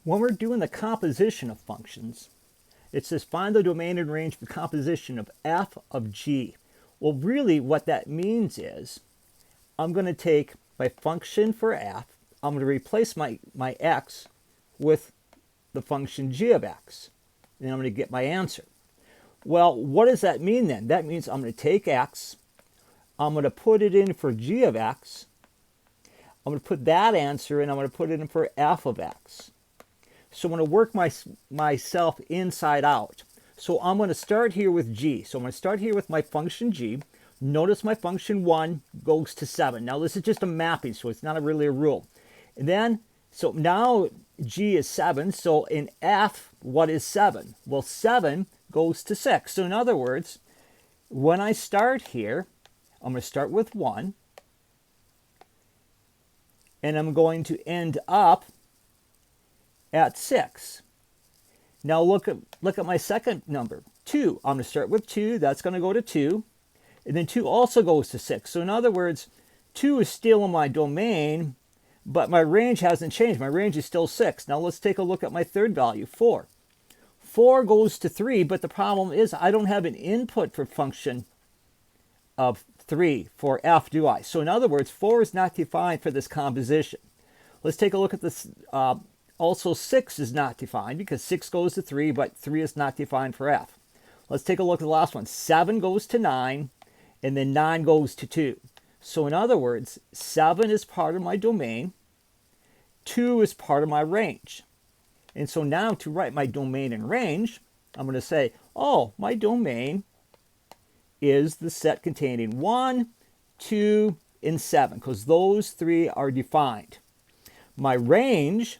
When we're doing the composition of functions, it says find the domain and range for composition of f of g. Well, really what that means is I'm going to take my function for f, I'm going to replace my x with the function g of x, and I'm going to get my answer. Well, what does that mean then? That means I'm going to take x, I'm going to put it in for g of x, I'm going to put that answer in, I'm going to put it in for f of x. So I'm going to work myself inside out. So I'm going to start here with g. So I'm going to start here with my function g. Notice my function 1 goes to 7. Now this is just a mapping, so it's not really a rule. And then, so now g is 7. So in f, what is 7? Well, 7 goes to 6. So in other words, when I start here, I'm going to start with 1. And I'm going to end up at 6. Now look at my second number, 2. I'm going to start with 2. That's going to go to 2. And then 2 also goes to 6. So in other words, 2 is still in my domain, but my range hasn't changed. My range is still 6. Now let's take a look at my third value, 4. 4 goes to 3, but the problem is I don't have an input for function of 3 for f, do I? So in other words, 4 is not defined for this composition. Let's take a look at this. Also, 6 is not defined because 6 goes to 3, but 3 is not defined for f. Let's take a look at the last one. 7 goes to 9, and then 9 goes to 2. So in other words, 7 is part of my domain, 2 is part of my range. And so now to write my domain and range, I'm going to say, oh, my domain is the set containing 1, 2, and 7, because those 3 are defined. My range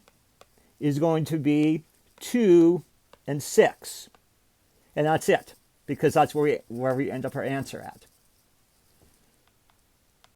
is going to be 2 and 6. And that's it, because that's where we end up our answer at.